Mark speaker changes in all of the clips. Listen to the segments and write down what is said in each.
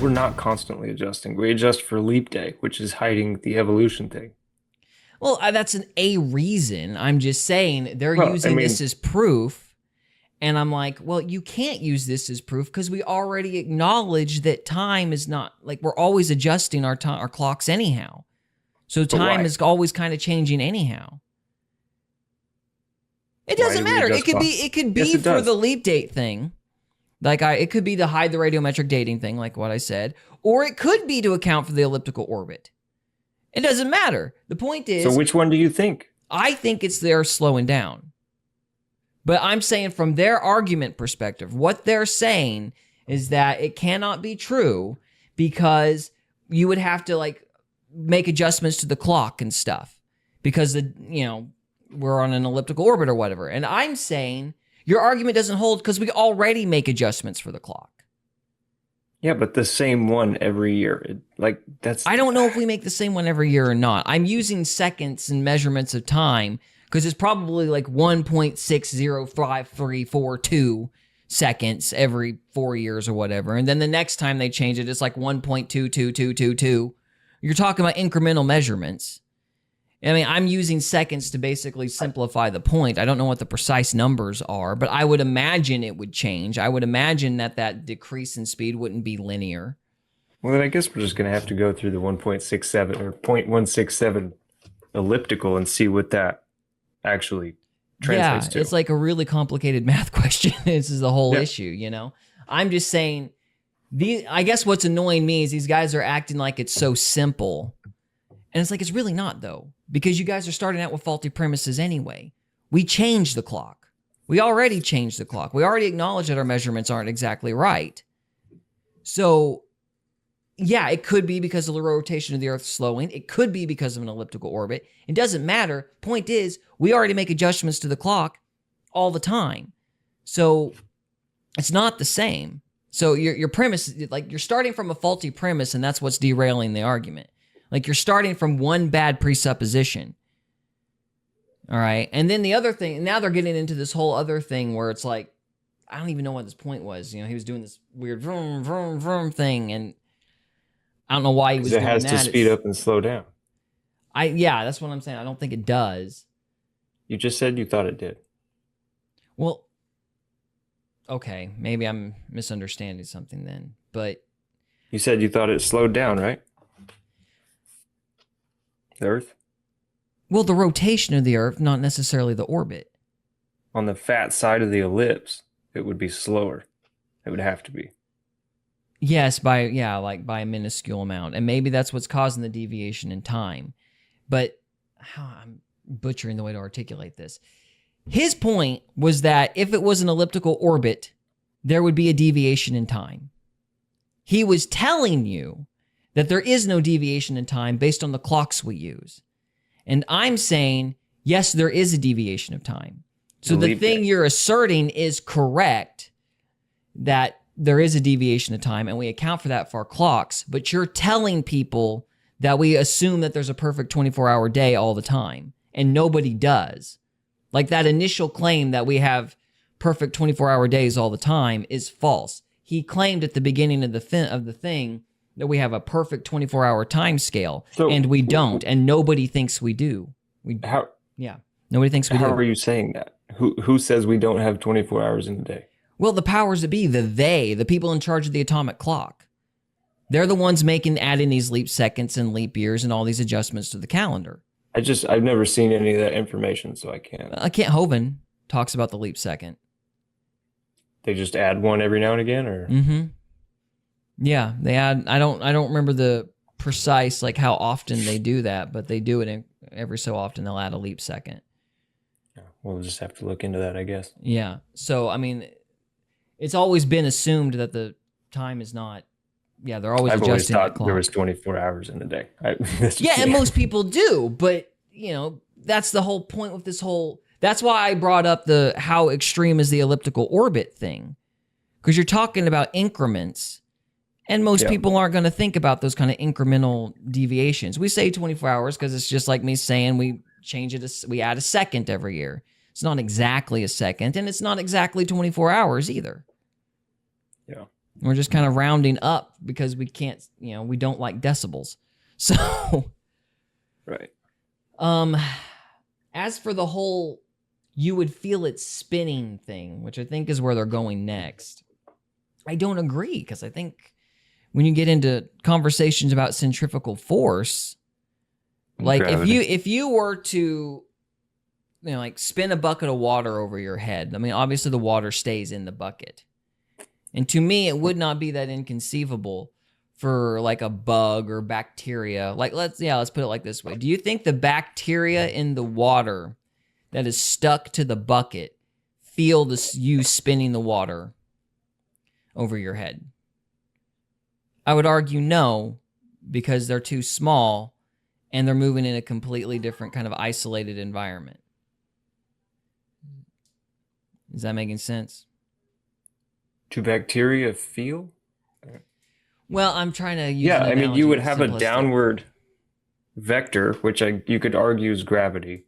Speaker 1: But we're not constantly adjusting. We adjust for leap day, which is hiding the evolution thing.
Speaker 2: Well, that's a reason. I'm just saying they're
Speaker 1: Well, I
Speaker 2: using this
Speaker 1: mean,
Speaker 2: as proof. And I'm like, well, you can't use this as proof because we already acknowledge that time is not like we're always adjusting our time, our clocks anyhow. So
Speaker 1: but
Speaker 2: time
Speaker 1: why?
Speaker 2: is always kind of changing anyhow. It
Speaker 1: Why
Speaker 2: doesn't
Speaker 1: do we
Speaker 2: matter.
Speaker 1: adjust clocks?
Speaker 2: It could
Speaker 1: Yes,
Speaker 2: be
Speaker 1: it
Speaker 2: for the
Speaker 1: does.
Speaker 2: leap date thing. It could be to hide the radiometric dating thing, like what I said, or it could be to account for the elliptical orbit. It doesn't matter. The point
Speaker 1: So
Speaker 2: is,
Speaker 1: which one do you think?
Speaker 2: I think it's they're slowing down. But I'm saying from their argument perspective, what they're saying is that it cannot be true because you would have to like make adjustments to the clock and stuff because we're on an elliptical orbit or whatever. And I'm saying your argument doesn't hold because we already make adjustments for the clock.
Speaker 1: Yeah, but the same one every year. That's.
Speaker 2: I don't know if we make the same one every year or not. I'm using seconds and measurements of time because it's probably like 1.605342 seconds every 4 years or whatever. And then the next time they change it, it's like 1.22222. You're talking about incremental measurements. I mean, I'm using seconds to basically simplify the point. I don't know what the precise numbers are, but I would imagine it would change. I would imagine that decrease in speed wouldn't be linear.
Speaker 1: Well, then I guess we're just going to have to go through the 1.67 or 0.167 elliptical and see what that actually translates to.
Speaker 2: It's like a really complicated math question. This is the whole issue, I'm just saying, I guess what's annoying me is these guys are acting like it's so simple. And it's like, it's really not, though, because you guys are starting out with faulty premises anyway. We changed the clock. We already changed the clock. We already acknowledge that our measurements aren't exactly right. So, yeah, it could be because of the rotation of the Earth slowing. It could be because of an elliptical orbit. It doesn't matter. Point is, we already make adjustments to the clock all the time. So, it's not the same. So, your premise, like, you're starting from a faulty premise, and that's what's derailing the argument. Like, you're starting from one bad presupposition. All right. And then the other thing, now they're getting into this whole other thing where it's like, I don't even know what this point was. He was doing this weird vroom, vroom, vroom thing. And I don't know why he was doing that.
Speaker 1: It has to speed up and slow down.
Speaker 2: Yeah, that's what I'm saying. I don't think it does.
Speaker 1: You just said you thought it did.
Speaker 2: Well, okay. Maybe I'm misunderstanding something then. But
Speaker 1: you said you thought it slowed down, right? The Earth?
Speaker 2: Well, the rotation of the Earth, not necessarily the orbit.
Speaker 1: On the fat side of the ellipse, it would be slower. It would have to be.
Speaker 2: Yes, by a minuscule amount. And maybe that's what's causing the deviation in time. But I'm butchering the way to articulate this. His point was that if it was an elliptical orbit, there would be a deviation in time. He was telling you that there is no deviation in time based on the clocks we use. And I'm saying, yes, there is a deviation of time. So the thing you're asserting is correct, that there is a deviation of time, and we account for that for our clocks, but you're telling people that we assume that there's a perfect 24-hour day all the time, and nobody does. Like that initial claim that we have perfect 24-hour days all the time is false. He claimed at the beginning of the thing that we have a perfect 24-hour time scale, and we don't, and nobody thinks we do. Nobody thinks we do.
Speaker 1: How are you saying that? Who says we don't have 24 hours in a day?
Speaker 2: Well, the powers that be, the people in charge of the atomic clock. They're the ones adding these leap seconds and leap years and all these adjustments to the calendar.
Speaker 1: I've never seen any of that information, so I can't.
Speaker 2: Kent Hovind talks about the leap second.
Speaker 1: They just add one every now and again, or?
Speaker 2: Mm-hmm. Yeah, they add. I don't remember the precise like how often they do that, but they do it every so often. They'll add a leap second.
Speaker 1: We'll just have to look into that, I guess.
Speaker 2: Yeah. So I mean, it's always been assumed that the time is not. Yeah, they're always adjusting the clock.
Speaker 1: There was 24 hours in a day.
Speaker 2: And most people do, but that's the whole point with this whole. That's why I brought up how extreme is the elliptical orbit thing, because you're talking about increments. And most people aren't going to think about those kind of incremental deviations. We say 24 hours because it's just like me saying we add a second every year. It's not exactly a second, and it's not exactly 24 hours either.
Speaker 1: Yeah.
Speaker 2: We're just kind of rounding up because we can't, we don't like decibels. So,
Speaker 1: Right.
Speaker 2: as for the whole, you would feel it spinning thing, which I think is where they're going next. I don't agree, because I think when you get into conversations about centrifugal force, like
Speaker 1: Gravity.
Speaker 2: if you were to, like spin a bucket of water over your head, I mean, obviously the water stays in the bucket. And to me, it would not be that inconceivable for like a bug or bacteria. Like, let's put it like this way. Do you think the bacteria in the water that is stuck to the bucket feel you spinning the water over your head? I would argue no, because they're too small and they're moving in a completely different kind of isolated environment. Is that making sense?
Speaker 1: Do bacteria feel?
Speaker 2: Well, I'm trying to use
Speaker 1: Yeah,
Speaker 2: an
Speaker 1: I mean, you
Speaker 2: analogy
Speaker 1: would
Speaker 2: that's
Speaker 1: have a
Speaker 2: simplistic.
Speaker 1: downward vector, which you could argue is gravity.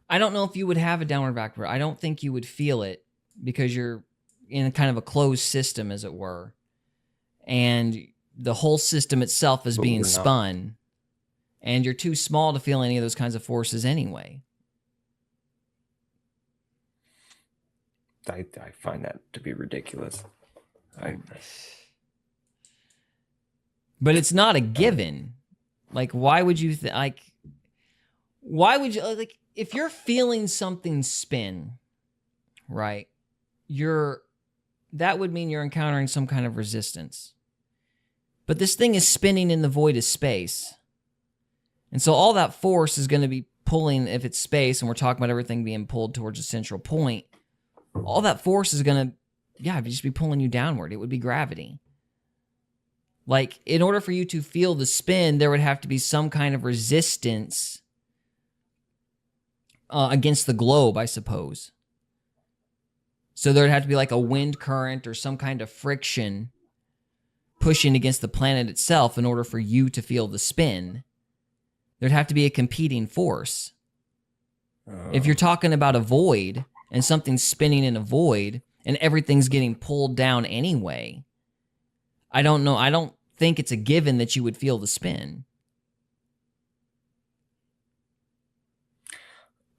Speaker 2: I don't know if you would have a downward vector. I don't think you would feel it because you're in kind of a closed system, as it were. And the whole system itself is
Speaker 1: But
Speaker 2: being
Speaker 1: we're not.
Speaker 2: spun. And you're too small to feel any of those kinds of forces anyway.
Speaker 1: I find that to be ridiculous.
Speaker 2: But it's not a given. Like, why would you if you're feeling something spin, right? That would mean you're encountering some kind of resistance. But this thing is spinning in the void of space. And so all that force is going to be pulling, if it's space, and we're talking about everything being pulled towards a central point, all that force is going to, just be pulling you downward. It would be gravity. Like, in order for you to feel the spin, there would have to be some kind of resistance against the globe, I suppose. So there'd have to be like a wind current or some kind of friction pushing against the planet itself in order for you to feel the spin. There'd have to be a competing force. If you're talking about a void and something's spinning in a void and everything's getting pulled down anyway, I don't know. I don't think it's a given that you would feel the spin.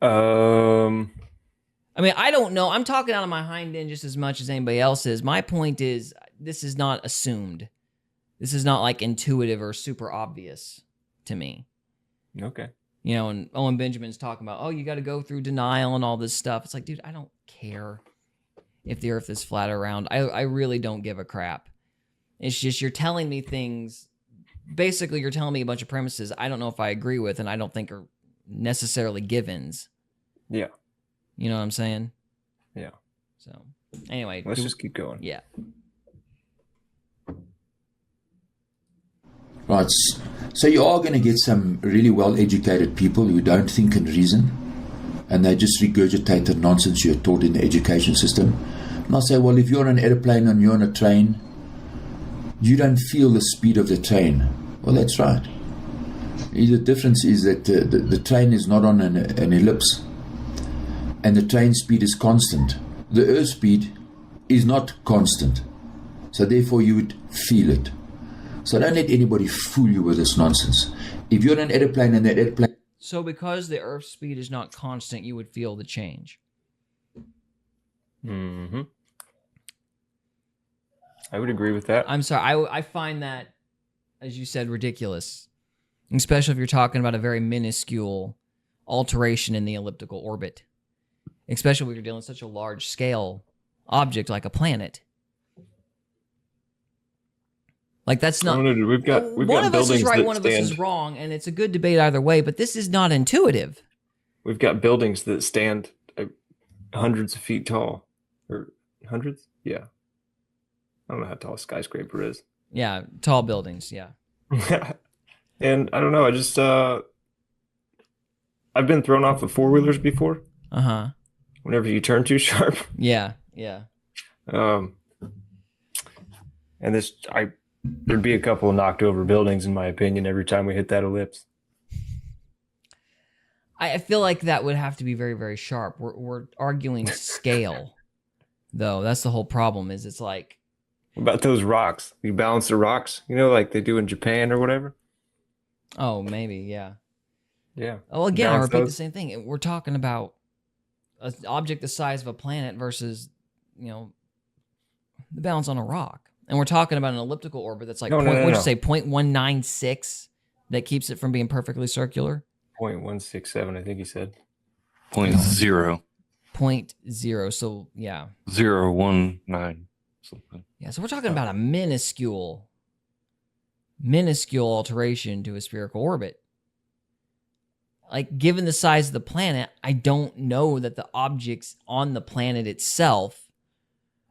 Speaker 2: I mean, I don't know. I'm talking out of my hind end just as much as anybody else is. My point is, this is not assumed. This is not like intuitive or super obvious to me.
Speaker 1: Okay.
Speaker 2: And Owen Benjamin's talking about, you got to go through denial and all this stuff. It's like, dude, I don't care if the earth is flat or round. I really don't give a crap. It's just you're telling me things. Basically, you're telling me a bunch of premises I don't know if I agree with and I don't think are necessarily givens.
Speaker 1: Yeah.
Speaker 2: You know what I'm saying?
Speaker 1: Yeah.
Speaker 2: So, anyway.
Speaker 1: Let's just keep going.
Speaker 2: Yeah.
Speaker 3: Right. So you are going to get some really well-educated people who don't think and reason, and they just regurgitate the nonsense you're taught in the education system. And I'll say, well, if you're on an airplane and you're on a train, you don't feel the speed of the train. Well, that's right. The difference is that the train is not on an ellipse, and the train speed is constant. The earth speed is not constant, so therefore you would feel it. So don't let anybody fool you with this nonsense. If you're in an airplane and that airplane...
Speaker 2: So because the Earth's speed is not constant, you would feel the change.
Speaker 1: Mm-hmm. I would agree with that.
Speaker 2: I'm sorry. I find that, as you said, ridiculous. Especially if you're talking about a very minuscule alteration in the elliptical orbit. Especially when you're dealing with such a large scale object like a planet. Like, that's not...
Speaker 1: We've got
Speaker 2: one of us is
Speaker 1: buildings
Speaker 2: right,
Speaker 1: that
Speaker 2: one of us is wrong, and it's a good debate either way, but this is not intuitive.
Speaker 1: We've got buildings that stand hundreds of feet tall. Or hundreds? Yeah. I don't know how tall a skyscraper is.
Speaker 2: Yeah, tall buildings, yeah.
Speaker 1: And I don't know, I just... I've been thrown off of four-wheelers before.
Speaker 2: Uh-huh.
Speaker 1: Whenever you turn too sharp.
Speaker 2: Yeah.
Speaker 1: And there'd be a couple of knocked over buildings, in my opinion, every time we hit that ellipse.
Speaker 2: I feel like that would have to be very, very sharp. We're arguing scale, though. That's the whole problem. Is it's like
Speaker 1: What about those rocks? You balance the rocks, like they do in Japan or whatever.
Speaker 2: Oh, maybe, yeah.
Speaker 1: Yeah.
Speaker 2: Well, again, I
Speaker 1: Balance
Speaker 2: repeat the
Speaker 1: those.
Speaker 2: same thing. We're talking about an object the size of a planet versus, the balance on a rock. And we're talking about an elliptical orbit that's like,
Speaker 1: No, no, no,
Speaker 2: what'd you
Speaker 1: no.
Speaker 2: say, 0.196 that keeps it from being perfectly circular?
Speaker 1: 0.167, I think he said.
Speaker 4: 0.0.
Speaker 2: 0.0. So, yeah.
Speaker 4: 019 something.
Speaker 2: Yeah, so we're talking about a minuscule alteration to a spherical orbit. Like, given the size of the planet, I don't know that the objects on the planet itself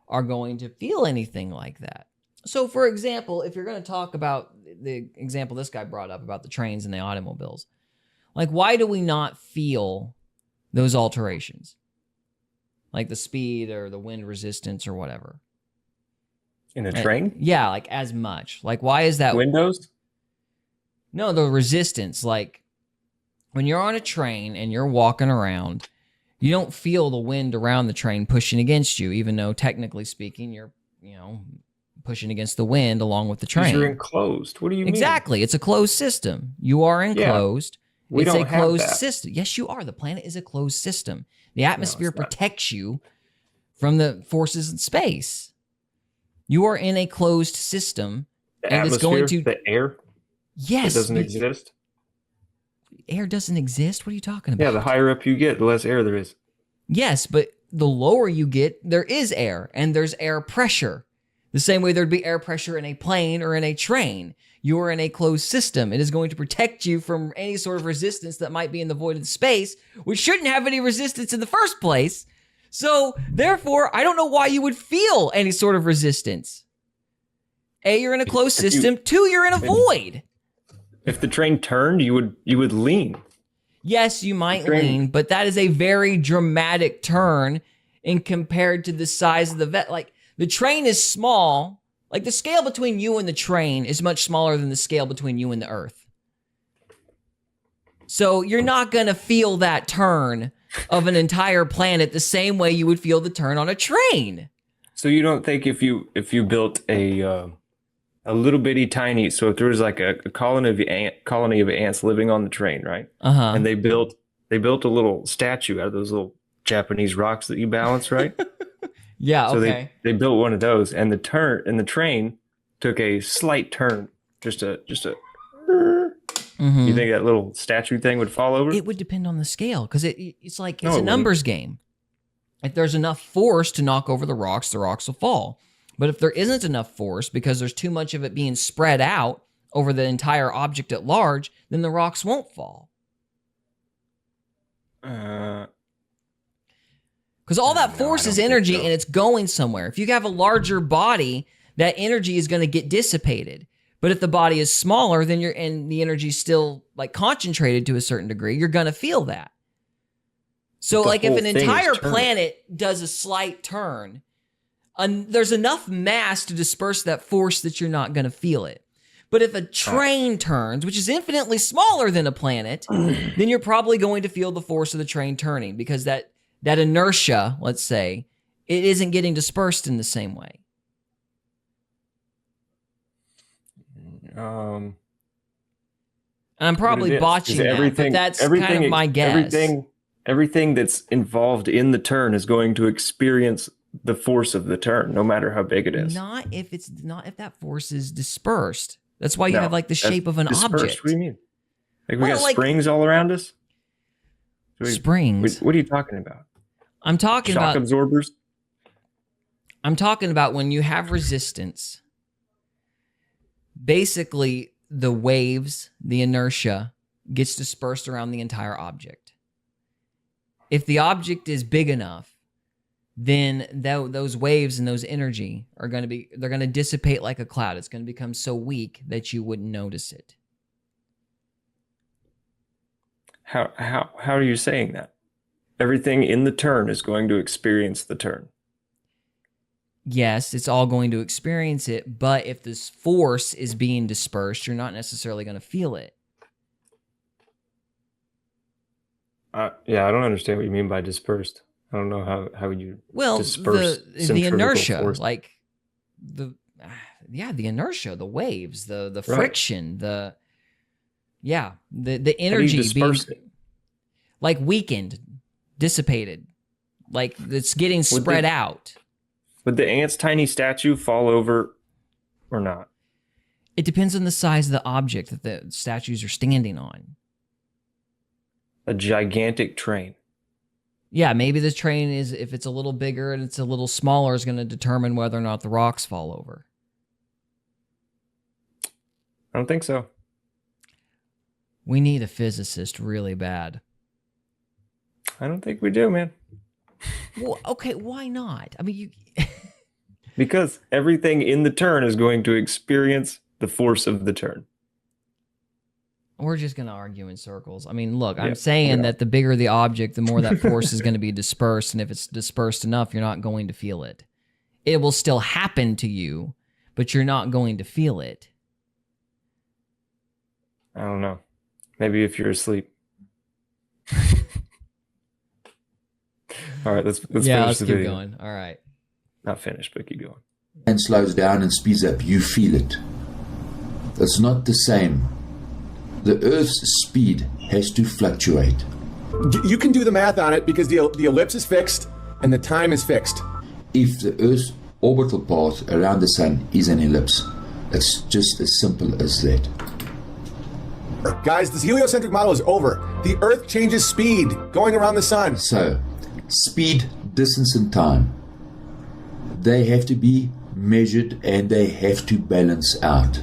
Speaker 2: are going to feel anything like that. So, for example, if you're going to talk about the example this guy brought up about the trains and the automobiles, like, why do we not feel those alterations? Like the speed or the wind resistance or whatever.
Speaker 1: In a train?
Speaker 2: Yeah, like as much. Like, why is that?
Speaker 1: Windows?
Speaker 2: No, the resistance. Like, when you're on a train and you're walking around, you don't feel the wind around the train pushing against you, even though technically speaking, you're, pushing against the wind along with the train.
Speaker 1: Because you're enclosed. What do you mean?
Speaker 2: Exactly. It's a closed system. You are enclosed.
Speaker 1: We
Speaker 2: It's
Speaker 1: don't
Speaker 2: a
Speaker 1: have
Speaker 2: closed
Speaker 1: that.
Speaker 2: system. Yes, you are. The planet is a closed system. The atmosphere
Speaker 1: it's not.
Speaker 2: protects you from the forces in space. You are in a closed system.
Speaker 1: The
Speaker 2: and it's
Speaker 1: atmosphere,
Speaker 2: going to.
Speaker 1: the air,
Speaker 2: Yes.
Speaker 1: it doesn't exist.
Speaker 2: Air doesn't exist? What are you talking about?
Speaker 1: Yeah, the higher up you get, the less air there is.
Speaker 2: Yes, but the lower you get, there is air, and there's air pressure. The same way there'd be air pressure in a plane or in a train. You are in a closed system. It is going to protect you from any sort of resistance that might be in the void of space, which shouldn't have any resistance in the first place. So, therefore, I don't know why you would feel any sort of resistance. A, you're in a closed system. Two, you're in a void.
Speaker 1: If the train turned, you would lean.
Speaker 2: Yes, you might lean, but that is a very dramatic turn in compared to the size of the Like, the train is small. Like, the scale between you and the train is much smaller than the scale between you and the Earth. So you're not going to feel that turn of an entire planet the same way you would feel the turn on a train.
Speaker 1: So you don't think if you built a little bitty tiny, so if there was like a colony of ants living on the train, right?
Speaker 2: Uh-huh.
Speaker 1: And they built a little statue out of those little Japanese rocks that you balance, right?
Speaker 2: Yeah,
Speaker 1: So
Speaker 2: okay.
Speaker 1: they built one of those, and the train took a slight turn, just a.
Speaker 2: Mhm.
Speaker 1: You think that little statue thing would fall over?
Speaker 2: It would depend on the scale, because it's like
Speaker 1: No,
Speaker 2: it's
Speaker 1: it
Speaker 2: a
Speaker 1: wouldn't.
Speaker 2: numbers game. If there's enough force to knock over the rocks will fall. But if there isn't enough force because there's too much of it being spread out over the entire object at large, then the rocks won't fall.
Speaker 1: Uh,
Speaker 2: Because all that
Speaker 1: No,
Speaker 2: force
Speaker 1: I
Speaker 2: is
Speaker 1: don't think
Speaker 2: energy
Speaker 1: so.
Speaker 2: and it's going somewhere. If you have a larger body, that energy is going to get dissipated. But if the body is smaller, then and the energy is still like concentrated to a certain degree, you're going to feel that. So
Speaker 1: But the
Speaker 2: like if
Speaker 1: whole
Speaker 2: an
Speaker 1: thing is
Speaker 2: entire
Speaker 1: turning.
Speaker 2: planet does a slight turn, there's enough mass to disperse that force that you're not going to feel it. But if a train turns, which is infinitely smaller than a planet, then you're probably going to feel the force of the train turning because that inertia, let's say, it isn't getting dispersed in the same way. And I'm probably
Speaker 1: What it is
Speaker 2: botching that, but that's kind of my guess.
Speaker 1: Everything that's involved in the turn is going to experience the force of the turn, no matter how big it is.
Speaker 2: Not if that force is dispersed. That's why you
Speaker 1: No,
Speaker 2: have like the
Speaker 1: that's
Speaker 2: shape of an
Speaker 1: dispersed.
Speaker 2: object.
Speaker 1: What do you mean? Like we
Speaker 2: Well,
Speaker 1: got
Speaker 2: like-
Speaker 1: springs all around us?
Speaker 2: Springs.
Speaker 1: What are you talking about?
Speaker 2: I'm talking
Speaker 1: Shock
Speaker 2: about
Speaker 1: absorbers?
Speaker 2: when you have resistance. Basically, the waves, the inertia, gets dispersed around the entire object. If the object is big enough, then those waves and those energy they're going to dissipate like a cloud. It's going to become so weak that you wouldn't notice it.
Speaker 1: How are you saying that? Everything in the turn is going to experience the turn.
Speaker 2: Yes, it's all going to experience it, but if this force is being dispersed, you're not necessarily going to feel it.
Speaker 1: Yeah, I don't understand what you mean by dispersed. I don't know how you
Speaker 2: Well,
Speaker 1: disperse
Speaker 2: the
Speaker 1: centrifugal
Speaker 2: inertia,
Speaker 1: force.
Speaker 2: like the inertia, the waves, the
Speaker 1: Right.
Speaker 2: friction, the
Speaker 1: How do you
Speaker 2: energy being
Speaker 1: disperse it?
Speaker 2: like weakened, dissipated, like it's getting spread out.
Speaker 1: Would the ant's tiny statue fall over or not?
Speaker 2: It depends on the size of the object that the statues are standing on.
Speaker 1: A gigantic train.
Speaker 2: Yeah, maybe the train is, if it's a little bigger and it's a little smaller, is going to determine whether or not the rocks fall over.
Speaker 1: I don't think so.
Speaker 2: We need a physicist really bad.
Speaker 1: I don't think we do, man.
Speaker 2: Well, okay, why not? I mean, you.
Speaker 1: Because everything in the turn is going to experience the force of the turn.
Speaker 2: We're just going to argue in circles. I mean, look,
Speaker 1: Yeah,
Speaker 2: I'm saying
Speaker 1: yeah.
Speaker 2: that the bigger the object, the more that force is going to be dispersed. And if it's dispersed enough, you're not going to feel it. It will still happen to you, but you're not going to feel it.
Speaker 1: I don't know. Maybe if you're asleep. All right, let's
Speaker 2: Yeah,
Speaker 1: finish
Speaker 2: let's
Speaker 1: the
Speaker 2: keep
Speaker 1: video.
Speaker 2: going. All right.
Speaker 1: Not finished, but keep going.
Speaker 3: And slows down and speeds up, you feel it. It's not the same. The Earth's speed has to fluctuate.
Speaker 5: You can do the math on it because the ellipse is fixed and the time is fixed.
Speaker 3: If the Earth's orbital path around the Sun is an ellipse, it's just as simple as that.
Speaker 5: Guys, this heliocentric model is over. The Earth changes speed going around the sun.
Speaker 3: So, speed, distance, and time, they have to be measured and they have to balance out.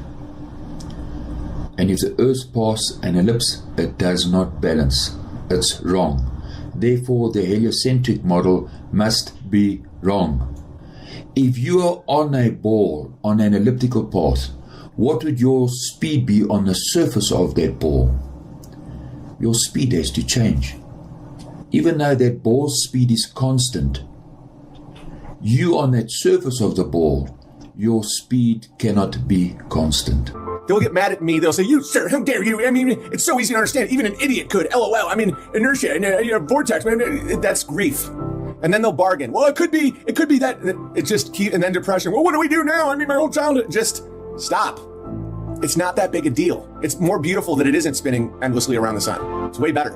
Speaker 3: And if the Earth passes an ellipse, it does not balance. It's wrong. Therefore, the heliocentric model must be wrong. If you are on a ball on an elliptical path, what would your speed be on the surface of that ball? Your speed has to change. Even though that ball's speed is constant, you on that surface of the ball, your speed cannot be constant.
Speaker 5: They'll get mad at me. They'll say, "You, sir, how dare you?" I mean, it's so easy to understand. Even an idiot could. LOL. I mean, inertia and vortex, man, that's grief. And then they'll bargain. Well, it could be that. It just keep, and then depression. Well, what do we do now? I mean, my whole childhood. Just stop. It's not that big a deal. It's more beautiful that it isn't spinning endlessly around the sun. It's way better.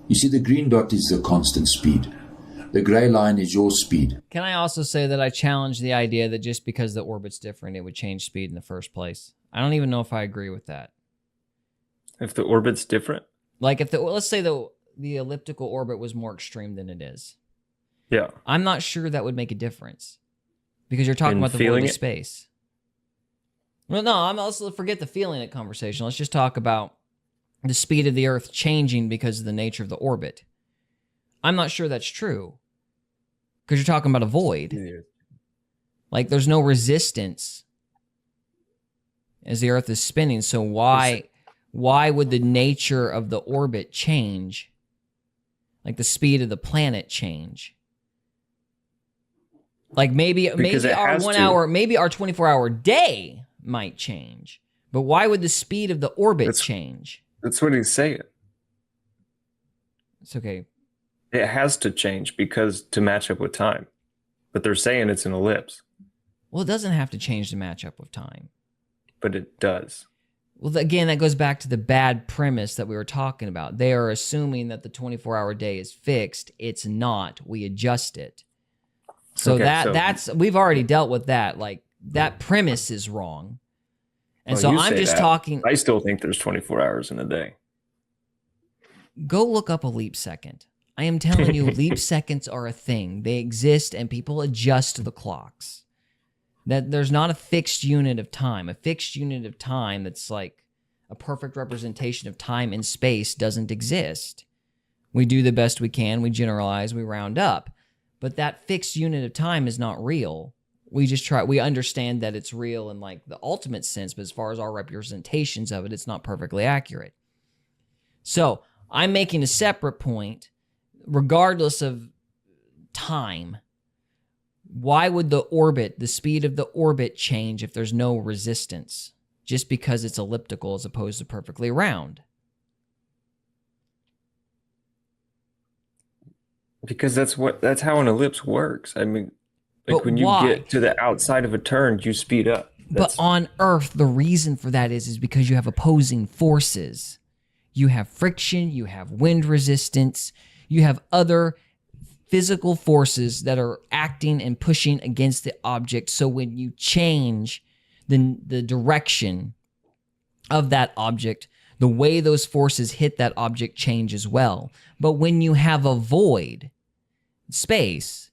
Speaker 3: You see, the green dot is the constant speed. The gray line is your speed.
Speaker 2: Can I also say that I challenge the idea that just because the orbit's different, it would change speed in the first place? I don't even know if I agree with that.
Speaker 1: If the orbit's different?
Speaker 2: Like, if let's say the elliptical orbit was more extreme than it is.
Speaker 1: Yeah.
Speaker 2: I'm not sure that would make a difference because you're talking
Speaker 1: In
Speaker 2: about the
Speaker 1: feeling
Speaker 2: void of
Speaker 1: it?
Speaker 2: space. Well, no, let's forget the feeling it conversation. Let's just talk about the speed of the Earth changing because of the nature of the orbit. I'm not sure that's true because you're talking about a void. Like, there's no resistance as the Earth is spinning. So why would the nature of the orbit change? Like the speed of the planet change? Like maybe
Speaker 1: Because it
Speaker 2: our
Speaker 1: has
Speaker 2: 1
Speaker 1: to.
Speaker 2: hour, maybe our 24-hour day might change. But why would the speed of the orbit change?
Speaker 1: That's what he's saying.
Speaker 2: It's okay.
Speaker 1: It has to change because to match up with time. But they're saying it's an ellipse,
Speaker 2: Well, it doesn't have to change to match up with time.
Speaker 1: but it does.
Speaker 2: Well, again, that goes back to the bad premise that we were talking about. They are assuming that the 24-hour day is fixed. It's not. We adjust it. So
Speaker 1: Okay,
Speaker 2: that's we've already dealt with that. Like, that premise is wrong. And
Speaker 1: Well,
Speaker 2: so
Speaker 1: you
Speaker 2: I'm
Speaker 1: say
Speaker 2: just
Speaker 1: that.
Speaker 2: talking.
Speaker 1: I still think there's 24 hours in a day.
Speaker 2: Go look up a leap second. I am telling you, leap seconds are a thing. They exist, and people adjust the clocks. That there's not a fixed unit of time. A fixed unit of time that's like a perfect representation of time and space doesn't exist. We do the best we can. We generalize. We round up. But that fixed unit of time is not real. We understand that it's real in like the ultimate sense, but as far as our representations of it, it's not perfectly accurate. So I'm making a separate point, regardless of time. Why would the speed of the orbit change if there's no resistance? Just because it's elliptical as opposed to perfectly round.
Speaker 1: Because that's how an ellipse works. I mean, Like
Speaker 2: But
Speaker 1: when you
Speaker 2: why?
Speaker 1: get to the outside of a turn, you speed up.
Speaker 2: But on Earth, the reason for that is because you have opposing forces. You have friction, you have wind resistance, you have other physical forces that are acting and pushing against the object. So when you change the direction of that object, the way those forces hit that object change as well. But when you have a void space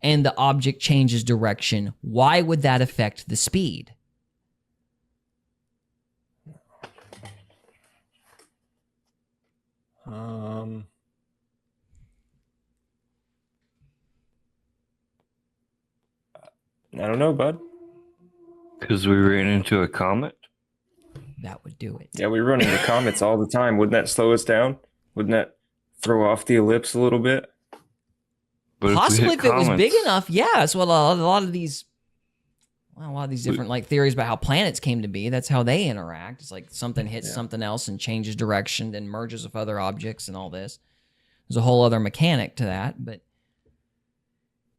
Speaker 2: and the object changes direction, why would that affect the speed?
Speaker 1: I don't know, bud.
Speaker 4: Because we ran into a comet.
Speaker 2: That would do it.
Speaker 1: Yeah, we run into comets all the time. Wouldn't that slow us down? Wouldn't that throw off the ellipse a little bit?
Speaker 4: But
Speaker 2: Possibly
Speaker 4: if
Speaker 2: if it was big
Speaker 4: comets-
Speaker 2: enough, yeah. That's what a lot of these, well, a lot of these different like theories about how planets came to be. That's how they interact. It's like something hits something else and changes direction, then merges with other objects and all this. There's a whole other mechanic to that, but it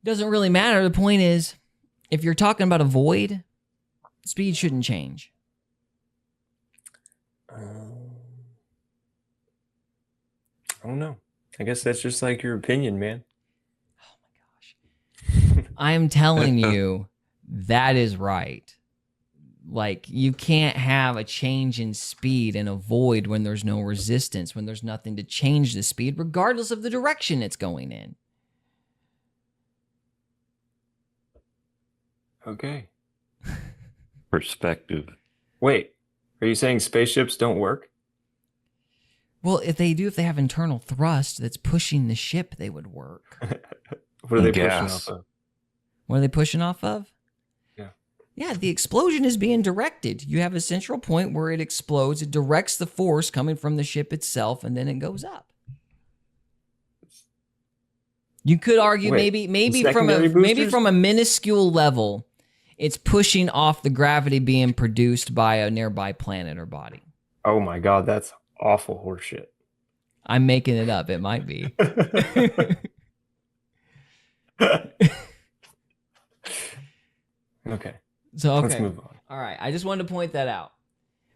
Speaker 2: doesn't really matter. The point is, if you're talking about a void, speed shouldn't change.
Speaker 1: I don't know. I guess that's just like your opinion, man.
Speaker 2: I'm telling you, that is right. Like, you can't have a change in speed in a void when there's no resistance, when there's nothing to change the speed, regardless of the direction it's going in.
Speaker 1: Okay.
Speaker 4: Perspective.
Speaker 1: Wait, are you saying spaceships don't work?
Speaker 2: Well, if they have internal thrust that's pushing the ship, they would work.
Speaker 1: What are they
Speaker 4: Gas.
Speaker 1: pushing off of?
Speaker 2: What are they pushing off of?
Speaker 1: Yeah.
Speaker 2: Yeah, the explosion is being directed. You have a central point where it explodes. It directs the force coming from the ship itself, and then it goes up. You could argue
Speaker 1: Wait,
Speaker 2: maybe
Speaker 1: secondary boosters?
Speaker 2: from a minuscule level, it's pushing off the gravity being produced by a nearby planet or body.
Speaker 1: Oh my god, that's awful horseshit.
Speaker 2: I'm making it up. It might be.
Speaker 1: Okay.
Speaker 2: So, okay.
Speaker 1: Let's move on.
Speaker 2: All right. I just wanted to point that out.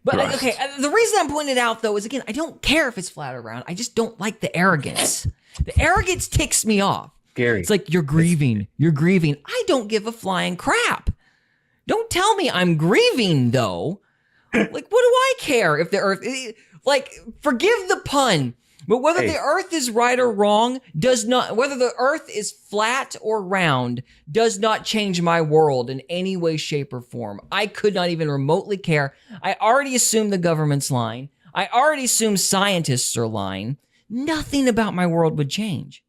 Speaker 2: But,
Speaker 1: Right.
Speaker 2: okay, the reason I'm pointing it out, though, is, again, I don't care if it's flat or round. I just don't like the arrogance. The arrogance ticks me off.
Speaker 1: Gary.
Speaker 2: It's like, you're grieving. You're grieving. I don't give a flying crap. Don't tell me I'm grieving, though. Like, what do I care if the Earth... Like, forgive the pun, but whether the Earth is right or wrong does not... Whether the Earth is flat or round does not change my world in any way, shape, or form. I could not even remotely care. I already assume the government's lying. I already assume scientists are lying. Nothing about my world would change.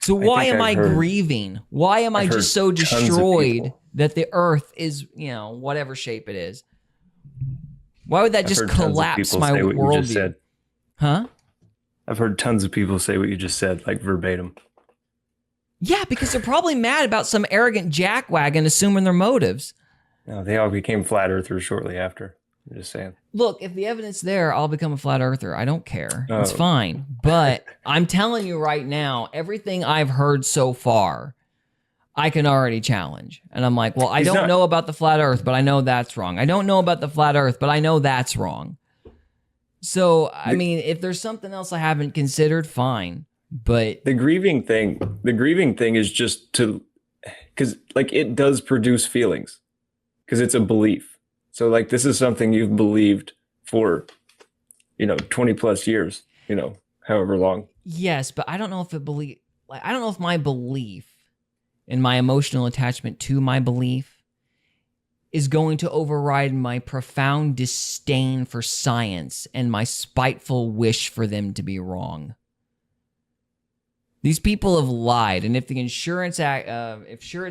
Speaker 2: So why am I grieving? Why am I just so destroyed that the Earth is, whatever shape it is? Why would that just collapse my worldview? Huh?
Speaker 1: I've heard tons of people say what you just said, like verbatim.
Speaker 2: Yeah, because they're probably mad about some arrogant jackwagon assuming their motives.
Speaker 1: No, they all became flat earthers shortly after. I'm just saying.
Speaker 2: Look, if the evidence there, I'll become a flat earther. I don't care. It's
Speaker 1: Oh.
Speaker 2: fine. But I'm telling you right now, everything I've heard so far, I can already challenge. And I'm like, well, I don't know about the flat earth, but I know that's wrong. I don't know about the flat earth, but I know that's wrong. So, I mean, if there's something else I haven't considered, fine. But
Speaker 1: the grieving thing is just because like it does produce feelings because it's a belief. So like this is something you've believed for, 20 plus years, however long.
Speaker 2: yes, but I don't know if I don't know if my belief and my emotional attachment to my belief is going to override my profound disdain for science and my spiteful wish for them to be wrong. These people have lied, and if the insurance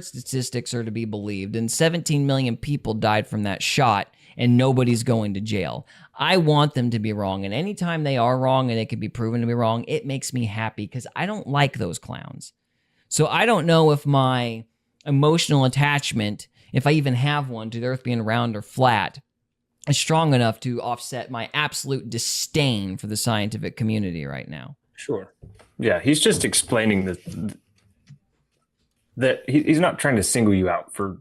Speaker 2: statistics are to be believed, then 17 million people died from that shot, and nobody's going to jail. I want them to be wrong, and anytime they are wrong and it can be proven to be wrong, it makes me happy because I don't like those clowns. So I don't know if my emotional attachment, if I even have one, to the Earth being round or flat, is strong enough to offset my absolute disdain for the scientific community right now.
Speaker 1: Sure. Yeah, he's just explaining that he's not trying to single you out for,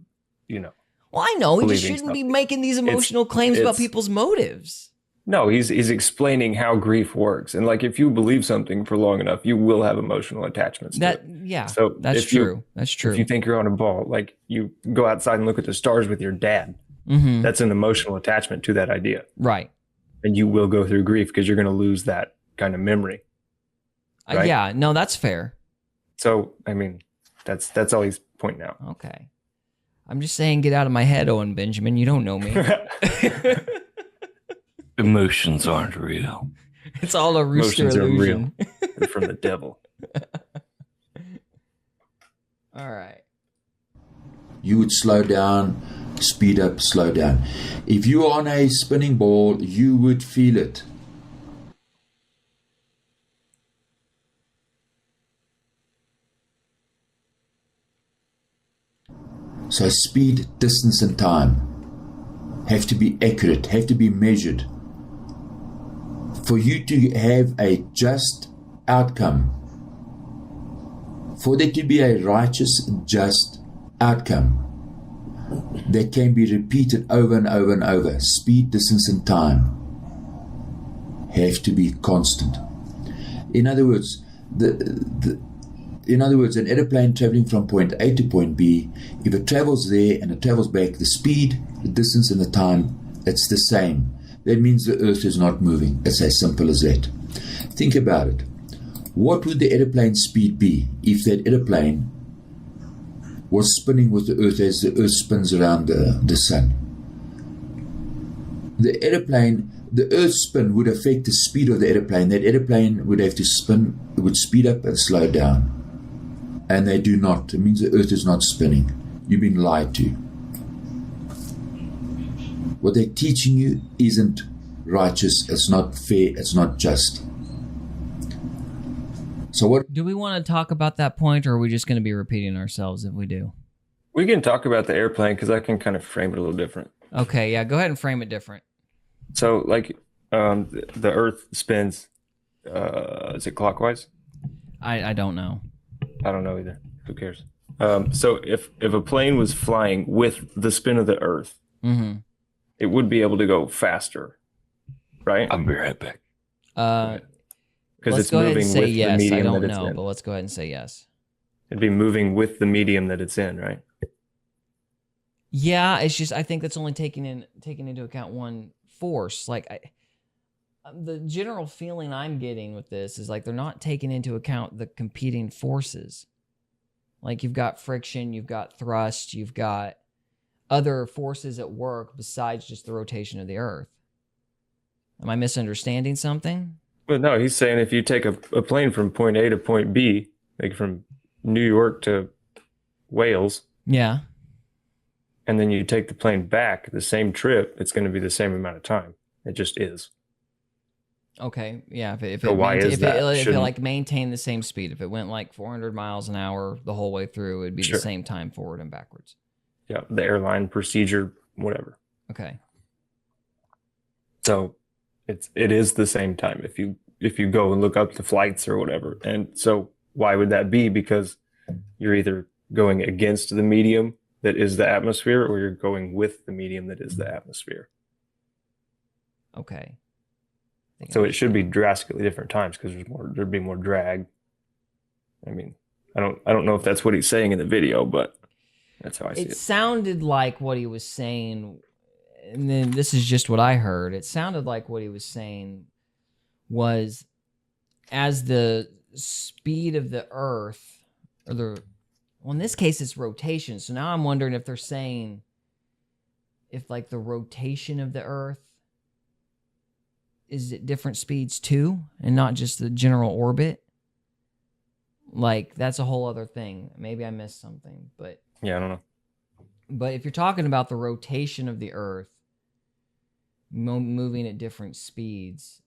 Speaker 1: you know,
Speaker 2: Well, I know he just
Speaker 1: believing
Speaker 2: shouldn't be
Speaker 1: something.
Speaker 2: making these emotional claims about people's motives.
Speaker 1: No, he's explaining how grief works, and like if you believe something for long enough, you will have emotional attachments to it.
Speaker 2: Yeah,
Speaker 1: So
Speaker 2: that's true. That's true.
Speaker 1: If you think you're on a ball, like you go outside and look at the stars with your dad,
Speaker 2: Mm-hmm.
Speaker 1: that's an emotional attachment to that idea,
Speaker 2: Right.
Speaker 1: and you will go through grief because you're going to lose that kind of memory. Right?
Speaker 2: Yeah, no, that's fair.
Speaker 1: So I mean, that's all he's pointing out.
Speaker 2: Okay. I'm just saying, get out of my head, Owen Benjamin. You don't know me.
Speaker 4: Emotions aren't real.
Speaker 2: It's all a rooster
Speaker 1: Emotions are
Speaker 2: illusion.
Speaker 1: real. They're from the devil.
Speaker 2: All right.
Speaker 3: You would slow down, speed up, slow down. If you are on a spinning ball, you would feel it. So speed, distance, and time have to be accurate, have to be measured. For you to have a just outcome, for there to be a righteous, just outcome that can be repeated over and over and over, speed, distance, and time have to be constant. In other words, an airplane traveling from point A to point B, if it travels there and it travels back, the speed, the distance, and the time, it's the same. That means the Earth is not moving. It's as simple as that. Think about it. What would the airplane speed be if that airplane was spinning with the Earth as the Earth spins around the Sun? The Earth's spin would affect the speed of the airplane. That airplane would have to spin, it would speed up and slow down. And they do not. It means the Earth is not spinning. You've been lied to. What they're teaching you isn't righteous, it's not fair, it's not just. So what?
Speaker 2: Do we want to talk about that point, or are we just going to be repeating ourselves if we do?
Speaker 1: We can talk about the airplane because I can kind of frame it a little different.
Speaker 2: Okay, yeah, go ahead and frame it different.
Speaker 1: So, like, the Earth spins. Is it clockwise?
Speaker 2: I don't know.
Speaker 1: I don't know either. Who cares? So, if a plane was flying with the spin of the Earth,
Speaker 2: Mm-hmm.
Speaker 1: it would be able to go faster, right?
Speaker 4: I'll be right back.
Speaker 1: Because
Speaker 2: Let's
Speaker 1: it's
Speaker 2: go ahead and
Speaker 1: moving
Speaker 2: say
Speaker 1: with
Speaker 2: yes.
Speaker 1: the medium
Speaker 2: I don't
Speaker 1: that it's
Speaker 2: know,
Speaker 1: in.
Speaker 2: but let's go ahead and say yes.
Speaker 1: It'd be moving with the medium that it's in, right?
Speaker 2: Yeah, it's just I think that's only taking into account one force. Like the general feeling I'm getting with this is like they're not taking into account the competing forces. Like you've got friction, you've got thrust, you've got other forces at work besides just the rotation of the Earth. Am I misunderstanding something?
Speaker 1: But no, he's saying if you take a plane from point A to point B, like from New York to Wales,
Speaker 2: Yeah.
Speaker 1: and then you take the plane back the same trip, it's going to be the same amount of time. It just is.
Speaker 2: Okay. Yeah. If
Speaker 1: So why is that?
Speaker 2: if it
Speaker 1: Shouldn't-
Speaker 2: like maintained the same speed, if it went like 400 miles an hour the whole way through, it'd be
Speaker 1: Sure.
Speaker 2: the same time forward and backwards.
Speaker 1: Yeah, the airline procedure, whatever.
Speaker 2: Okay.
Speaker 1: So it is the same time if you go and look up the flights or whatever. And so why would that be? Because you're either going against the medium that is the atmosphere or you're going with the medium that is the atmosphere.
Speaker 2: Okay. I think
Speaker 1: So
Speaker 2: I
Speaker 1: it should be drastically different times because there'd be more drag. I mean, I don't know if that's what he's saying in the video, but that's how I see
Speaker 2: It
Speaker 1: it.
Speaker 2: sounded like what he was saying, and then this is just what I heard. It sounded like what he was saying was as the speed of the Earth, or well, in this case, it's rotation. So now I'm wondering if they're saying if like the rotation of the Earth is at different speeds too, and not just the general orbit. Like that's a whole other thing. Maybe I missed something, but
Speaker 1: Yeah, I don't know.
Speaker 2: But if you're talking about the rotation of the Earth moving at different speeds,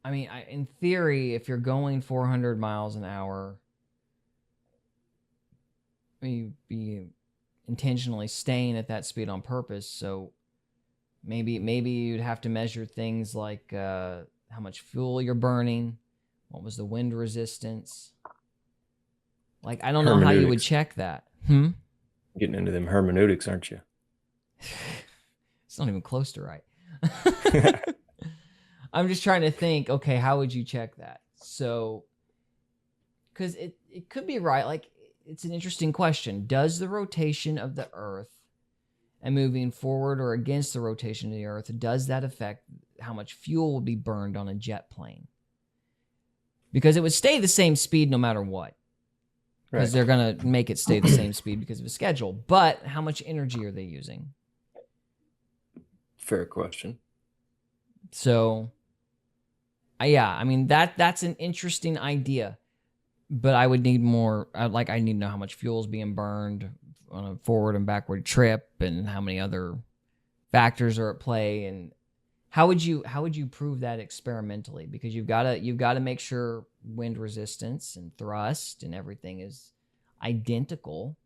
Speaker 2: I mean, in theory, if you're going 400 miles an hour, you'd be intentionally staying at that speed on purpose. So maybe you'd have to measure things like how much fuel you're burning, What was the wind resistance? Like, I don't know how you would check that.
Speaker 1: Getting into them hermeneutics, aren't you?
Speaker 2: It's not even close to right. I'm just trying to think, okay, how would you check that? So, because it could be right. Like, it's an interesting question. Does the rotation of the Earth and moving forward or against the rotation of the Earth, does that affect how much fuel will be burned on a jet plane? Because it would stay the same speed no matter what. Because they're going to make it stay the same speed because of a schedule. But how much energy are they using?
Speaker 1: Fair question.
Speaker 2: So, yeah, I mean, that's an interesting idea. But I would need more, I need to know how much fuel is being burned on a forward and backward trip and how many other factors are at play. And how would you prove that experimentally? Because you've got to make sure wind resistance and thrust and everything is identical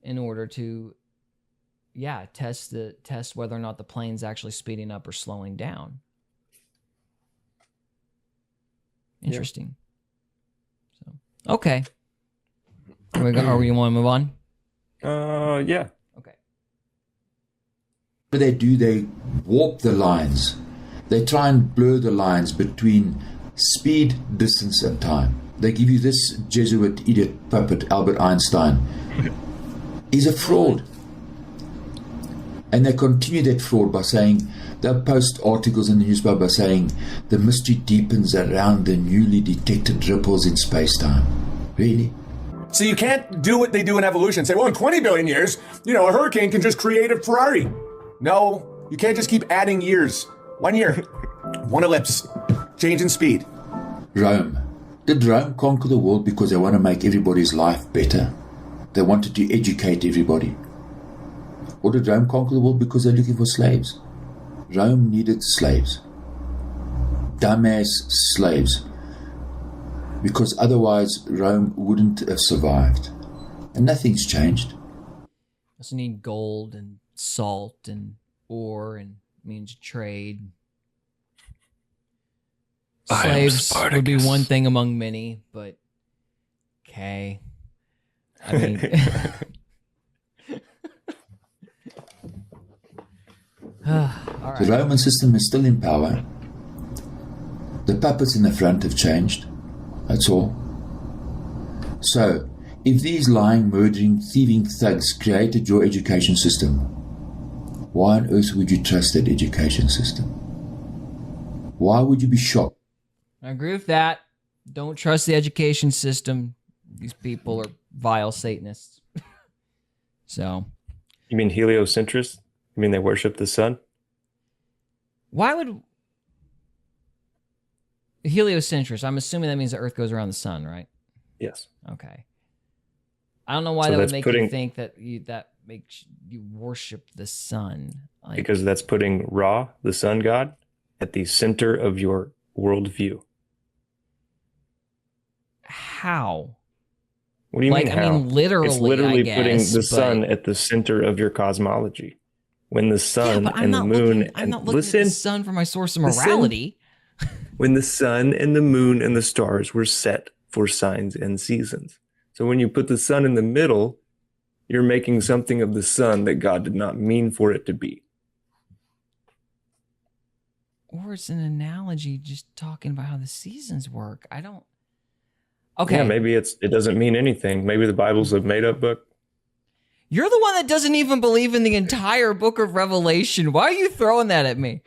Speaker 2: in order to test whether or not the plane's actually speeding up or slowing down. Interesting. So, okay. Are we want to move on?
Speaker 1: Yeah.
Speaker 2: Okay.
Speaker 3: What they warp the lines. They try and blur the lines between speed, distance, and time. They give you this Jesuit idiot puppet, Albert Einstein. He's a fraud. And they continue that fraud by saying, they'll post articles in the newspaper by saying, the mystery deepens around the newly detected ripples in space-time. Really?
Speaker 5: So you can't do what they do in evolution. Say, well, in 20 billion years, a hurricane can just create a Ferrari. No, you can't just keep adding years. 1 year, one ellipse, change in speed.
Speaker 3: Rome. Did Rome conquer the world because they want to make everybody's life better? They wanted to educate everybody. Or did Rome conquer the world because they're looking for slaves? Rome needed slaves. Dumbass slaves. Because otherwise Rome wouldn't have survived. And nothing's changed.
Speaker 2: Also need gold and salt and ore and means of trade. Slaves would be one thing among many, but okay. I mean... All right.
Speaker 3: The Roman system is still in power. The puppets in the front have changed. That's all. So, if these lying, murdering, thieving thugs created your education system, why on earth would you trust that education system? Why would you be shocked?
Speaker 2: I agree with that. Don't trust the education system. These people are vile Satanists. So.
Speaker 1: You mean heliocentrists? You mean they worship the sun?
Speaker 2: Why would heliocentrists? I'm assuming that means the Earth goes around the sun, right?
Speaker 1: Yes.
Speaker 2: Okay. I don't know why that would make you think that makes you worship the sun.
Speaker 1: Because that's putting Ra, the sun god, at the center of your worldview.
Speaker 2: How?
Speaker 1: What do you mean?
Speaker 2: I mean, literally.
Speaker 1: It's literally
Speaker 2: I guess,
Speaker 1: putting the sun at the center of your cosmology. When the sun and the moon
Speaker 2: I'm not looking at the sun for my source of morality.
Speaker 1: When the sun and the moon and the stars were set for signs and seasons. So when you put the sun in the middle, you're making something of the sun that God did not mean for it to be.
Speaker 2: Or it's an analogy just talking about how the seasons work. I don't. Okay.
Speaker 1: Yeah, maybe it doesn't mean anything. Maybe the Bible's a made-up book.
Speaker 2: You're the one that doesn't even believe in the entire book of Revelation. Why are you throwing that at me?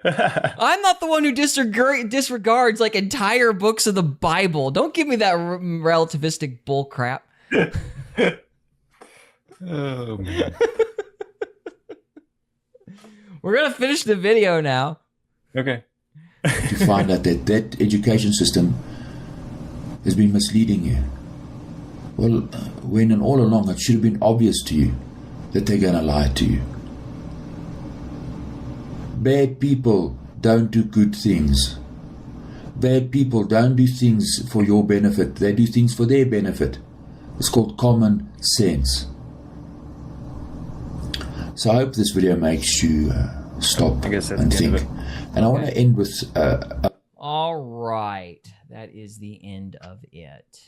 Speaker 2: I'm not the one who disregards like entire books of the Bible. Don't give me that relativistic bull crap.
Speaker 1: Oh, man.
Speaker 2: We're going to finish the video now.
Speaker 1: Okay.
Speaker 3: To find out that education system has been misleading you. Well, when and all along it should have been obvious to you that they're going to lie to you. Bad people don't do good things. Bad people don't do things for your benefit. They do things for their benefit. It's called common sense. So I hope this video makes you stop and think. And I want to end with...
Speaker 2: All right. That is the end of it.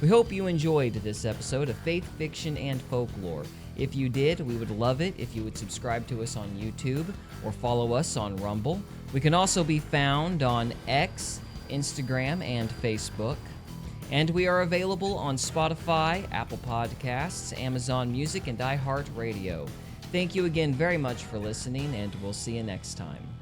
Speaker 2: We hope you enjoyed this episode of Faith, Fiction, and Folklore. If you did, we would love it if you would subscribe to us on YouTube or follow us on Rumble. We can also be found on X, Instagram, and Facebook. And we are available on Spotify, Apple Podcasts, Amazon Music, and iHeartRadio. Thank you again very much for listening, and we'll see you next time.